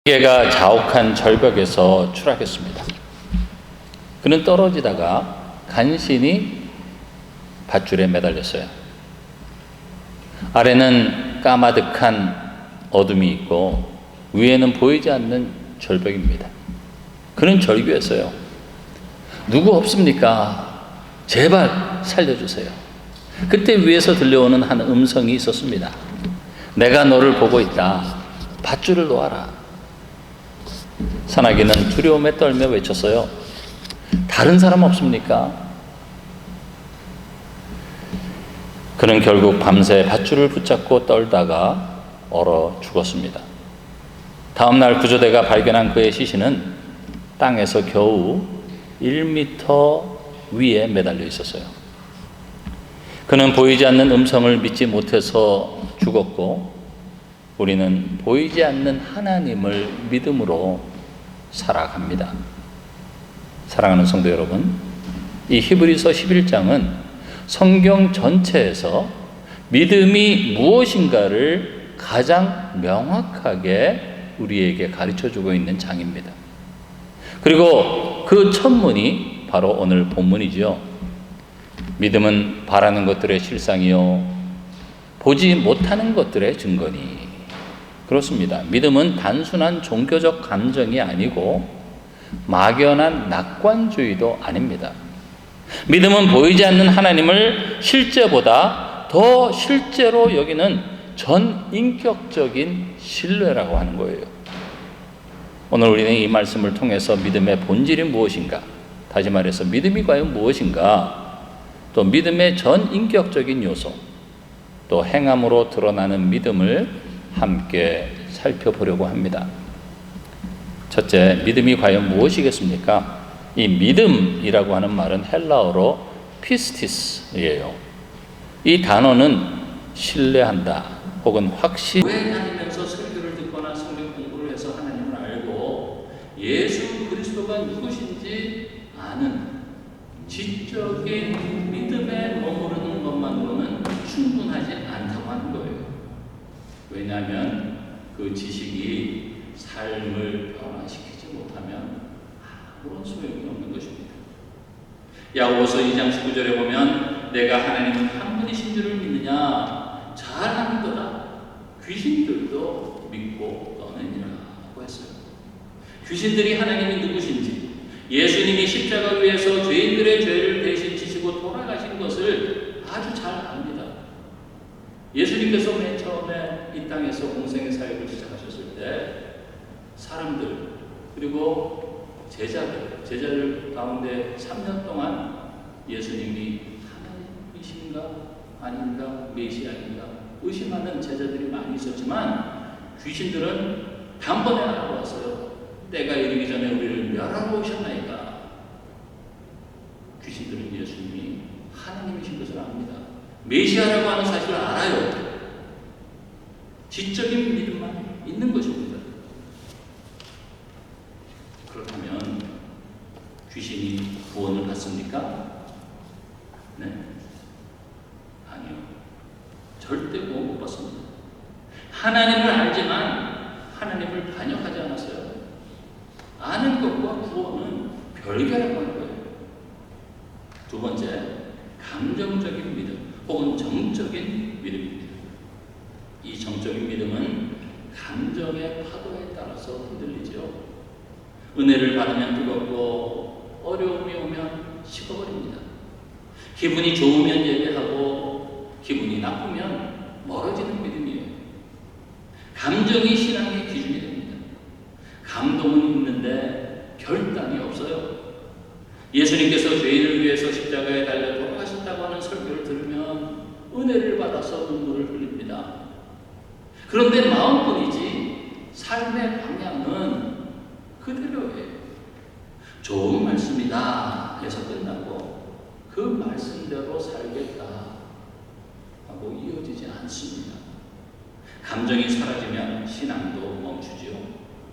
세계가 자욱한 절벽에서 추락했습니다. 그는 떨어지다가 간신히 밧줄에 매달렸어요. 아래는 까마득한 어둠이 있고 위에는 보이지 않는 절벽입니다. 그는 절규했어요. 누구 없습니까? 제발 살려주세요. 그때 위에서 들려오는 한 음성이 있었습니다. 내가 너를 보고 있다. 밧줄을 놓아라. 산악인은 두려움에 떨며 외쳤어요. 다른 사람 없습니까? 그는 결국 밤새 밧줄을 붙잡고 떨다가 얼어 죽었습니다. 다음 날 구조대가 발견한 그의 시신은 땅에서 겨우 1m 위에 매달려 있었어요. 그는 보이지 않는 음성을 믿지 못해서 죽었고, 우리는 보이지 않는 하나님을 믿음으로 살아갑니다. 사랑하는 성도 여러분, 이 히브리서 11장은 성경 전체에서 믿음이 무엇인가를 가장 명확하게 우리에게 가르쳐주고 있는 장입니다. 그리고 그 첫문이 바로 오늘 본문이죠. 믿음은 바라는 것들의 실상이요 보지 못하는 것들의 증거니. 그렇습니다. 믿음은 단순한 종교적 감정이 아니고 막연한 낙관주의도 아닙니다. 믿음은 보이지 않는 하나님을 실제보다 더 실제로 여기는 전인격적인 신뢰라고 하는 거예요. 오늘 우리는 이 말씀을 통해서 믿음의 본질이 무엇인가, 다시 말해서 믿음이 과연 무엇인가, 또 믿음의 전인격적인 요소, 또 행함으로 드러나는 믿음을 함께 살펴보려고 합니다. 첫째, 믿음이 과연 무엇이겠습니까? 이 믿음이라고 하는 말은 헬라어로 피스티스예요. 이 단어는 신뢰한다 혹은 확신. 교회 다니면서 설교를 듣거나 성경 공부를 해서 하나님을 알고 예수 그리스도가 누구신지 아는 지적인 믿음에 머무르는 것만으로는 충분하지 않다고 하는 거예요. 왜냐하면 그 지식이 삶을 변화시키지 못하면 아무런 소용이 없는 것입니다. 야고보서 2장 19절에 보면 내가 하나님은 한 분이신 줄을 믿느냐? 잘하는 거다. 귀신들도 믿고 떠내니라고 했어요. 귀신들이 하나님이 누구신지, 예수님이 십자가 위에서 죄인들의 죄를 대신 지시고 돌아가신 것을 아주 잘 압니다. 예수님께서 맨 처음에 이 땅에서 공생의 사역을 시작하셨을 때 사람들 그리고 제자들 가운데 3년 동안 예수님이 하나님이신가 아닌가 메시아인가 의심하는 제자들이 많이 있었지만 귀신들은 단번에 알아왔어요. 때가 이르기 전에 우리를 멸하러 오셨나이까. 귀신들은 예수님이 하나님이신 것을 압니다. 메시아라고 하는 사실을 알아요. 지적인 믿음만 있는 것입니다. 그렇다면 귀신이 구원을 받습니까? 네? 아니요. 절대 구원 못 받습니다. 하나님을 알지만 하나님을 반역하지 않았어요. 아는 것과 구원은 별개라고 하는 거예요. 두 번째, 감정적인 믿음 혹은 정적인 믿음입니다. 이 정적인 믿음은 감정의 파도에 따라서 흔들리죠. 은혜를 받으면 뜨겁고 어려움이 오면 식어버립니다. 기분이 좋으면 예배하고 기분이 나쁘면 멀어지는 믿음이에요. 감정이 신앙의 기준이 됩니다. 감동은 있는데 결단이 없어요. 예수님께서 죄인을 위해서 십자가에 달려 돌아가셨다고 하는 설교를 들으면 은혜를 받아서 눈물을 흘립니다. 그런데 마음뿐이지 삶의 방향은 그대로예요. 좋은 말씀이다 해서 끝나고 그 말씀대로 살겠다 하고 이어지지 않습니다. 감정이 사라지면 신앙도 멈추지요.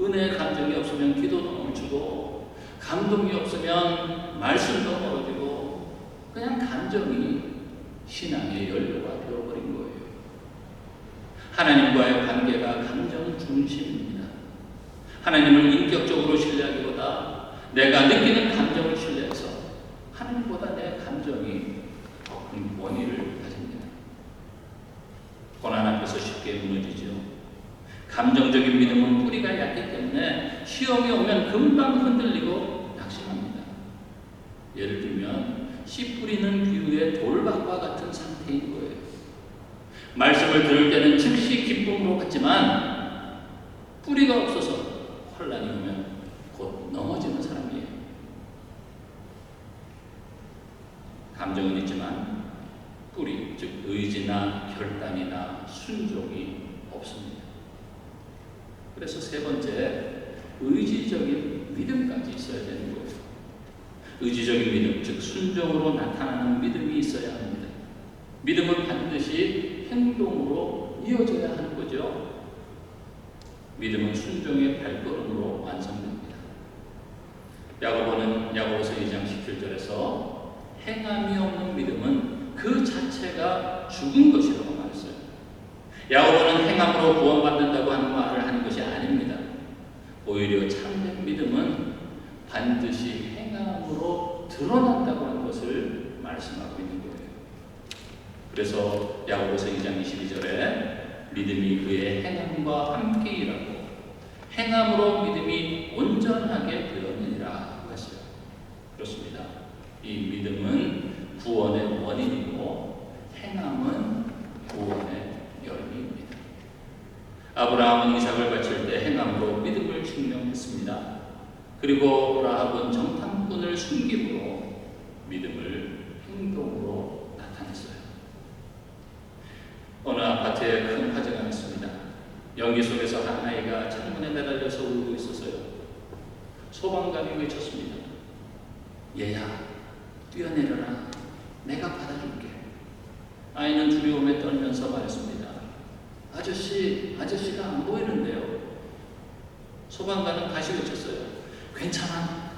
은혜의 감정이 없으면 기도도 멈추고, 감동이 없으면 말씀도 멀어지고, 그냥 감정이 신앙의 연료가 되어버린 거예요. 하나님과의 관계가 감정 중심입니다. 하나님을 인격적으로 신뢰하기보다 내가 느끼는 감정을 신뢰해서 하나님보다 내 감정이 더 큰 원인을 가집니다. 고난 앞에서 쉽게 무너지죠. 감정적인 믿음은 뿌리가 얕기 때문에 시험이 오면 금방 흔들리고 낙심합니다. 예를 들면 씨 뿌리는 비유의 돌박과 같은 상태인 거예요. 말씀을 들을 때는 즉시 기쁨으로 받지만 뿌리가 없어서 혼란이 오면 곧 넘어지는 사람이에요. 감정은 있지만 뿌리, 즉 의지나 결단이나 순종이 없습니다. 그래서 세 번째, 의지적인 믿음까지 있어야 되는 거예요. 의지적인 믿음, 즉 순종으로 나타나는 믿음이 있어야 합니다. 믿음은 반드시 행동으로 이어져야 하는 거죠. 믿음은 순종의 발걸음으로 완성됩니다. 야고보는 야고보서 2장 17절에서 행함이 없는 믿음은 그 자체가 죽은 것이라고 말했어요. 야고보는 행함으로 구원받는다고 하는 말을 하는 것이 아닙니다. 오히려 참된 믿음은 반드시 행함으로 드러난다고 하는 것을 말씀하고 있는 거예요. 그래서 야고보서 2장 22절에 믿음이 그의 행함과 함께 일하고 행함으로 믿음이 온전하게 되었느니라 했어요. 그렇습니다. 이 믿음은 구원의 원인이고 행함은 구원의 열매입니다. 아브라함은 이삭을 바칠 때 행함으로 믿음을 증명했습니다. 그리고 라합은 정탐꾼을 숨김으로 믿음을 행동으로 나타냈어요. 어느 아파트에 큰 화재가 났습니다. 연기 속에서 한 아이가 창문에 매달려서 울고 있었어요. 소방관이 외쳤습니다. 얘야, 뛰어내려라. 내가 받아줄게. 아이는 두려움에 떨면서 말했습니다. 아저씨가 안 보이는데요. 소방관은 다시 외쳤어요. 괜찮아.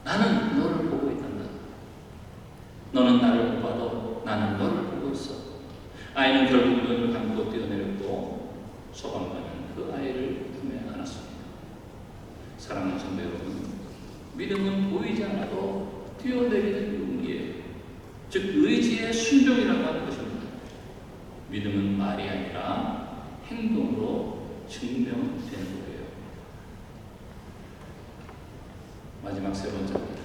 나는 너를 보고 있단다. 너는 나를 못 봐도 나는 너를 보고 있어. 아이는 결국 눈을 감고 뛰어내렸고 소방관은 그 아이를 품에 안았습니다. 사랑하는 성도 여러분, 믿음은 보이지 않아도 뛰어내리는 용기예요. 즉 의지의 순종이라고 하는 것입니다. 믿음은 말이 아니라 행동으로 증명되는 거예요. 마지막 세 번째입니다.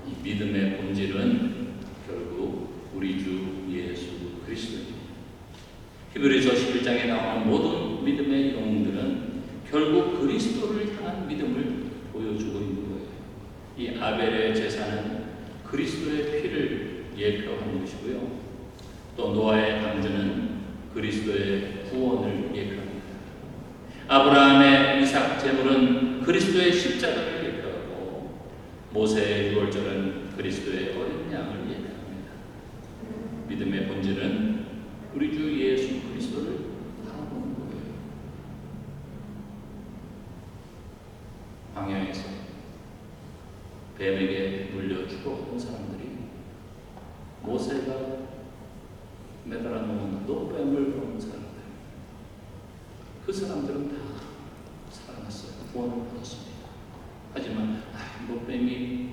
이 믿음의 본질은 결국 우리 주 예수 그리스도입니다. 히브리서 11장에 나오는 모든 믿음의 영웅들은 결국 그리스도를 향한 믿음을 보여주고 있는 거예요. 이 아벨의 제사는 그리스도의 피를 예표하는 것이고요. 또 노아의 방주는 그리스도의 구원을 예표합니다. 아브라함의 이삭 제물은 그리스도의 십자가를 예표하고 모세의 유월절은 그리스도의 어린 양을 예표합니다. 믿음의 본질은 우리 주 예수 그리스도를 바라보는 거예요. 광야에서 뱀에게 물려 죽어온 사람들이 모세가 매달아 놓은 노뱀을 본 사람들, 그 사람들은 다 살아났어요. 구원을 받았습니다. 하지만 노뱀이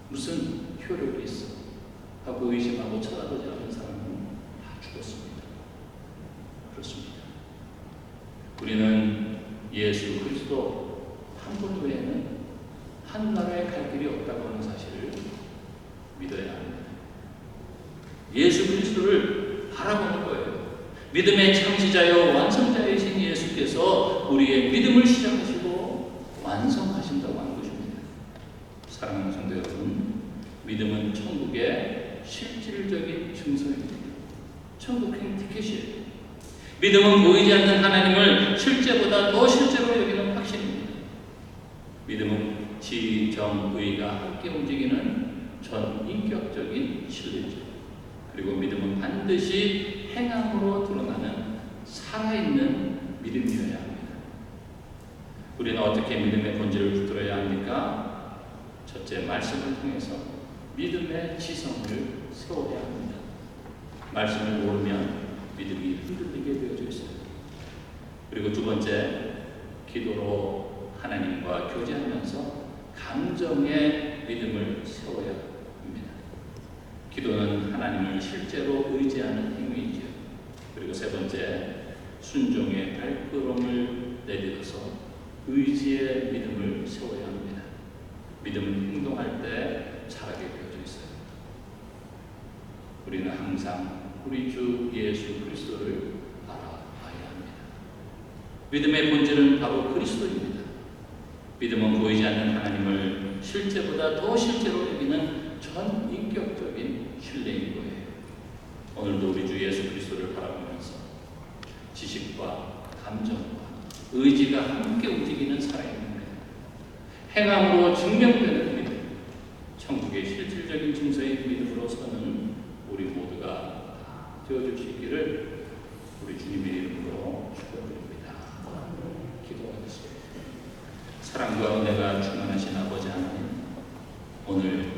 무슨 효력이 있어 하고 의심하고 쳐다보지 않는 사람은 다 죽었습니다. 그렇습니다. 우리는 예수 그리스도 한 분 외에는 하늘나라에 갈 길이 없다고 하는 사실을 믿어야 합니다. 예수 그리스도를 바라보는 거예요. 믿음의 창시자요 완성자이신 예수께서 우리의 믿음을 시작하시고 완성하신다고 하는 것입니다. 사랑하는 성도 여러분, 믿음은 천국의 실질적인 증서입니다. 천국행 티켓이에요. 믿음은 보이지 않는 하나님을 실제보다 더 실제로 여기는 확신입니다. 믿음은 지, 정, 의가 함께 움직이는 전인격적인 신뢰죠. 그리고 믿음은 반드시 행함으로 드러나는 살아있는 믿음이어야 합니다. 우리는 어떻게 믿음의 본질을 붙들어야 합니까? 첫째, 말씀을 통해서 믿음의 지성을 세워야 합니다. 말씀을 모르면 믿음이 흔들리게 되어져 있어요. 그리고 두 번째, 기도로 하나님과 교제하면서 감정의 믿음을 세워야 합니다. 기도는 하나님을 실제로 의지하는 행위이지요. 그리고 세 번째, 순종의 발걸음을 내딛어서 의지의 믿음을 세워야 합니다. 믿음은 행동할 때 자라게 되어져 있어요. 우리는 항상 우리 주 예수 그리스도를 알아봐야 합니다. 믿음의 본질은 바로 그리스도입니다. 믿음은 보이지 않는 하나님을 실제보다 더 실제로 여기는 전인격적인 신뢰인 거예요. 오늘도 우리 주 예수 그리스도를 바라보면서 지식과 감정과 의지가 함께 움직이는 살아있는 믿음, 행함으로 증명되는 믿음, 천국의 실질적인 증서의 믿음으로 서는 우리 모두가 되어줄 수 있기를 우리 주님의 이름으로 축원드립니다. 기도하겠습니다. 사랑과 은혜가 충만하신 아버지 하나님, 오늘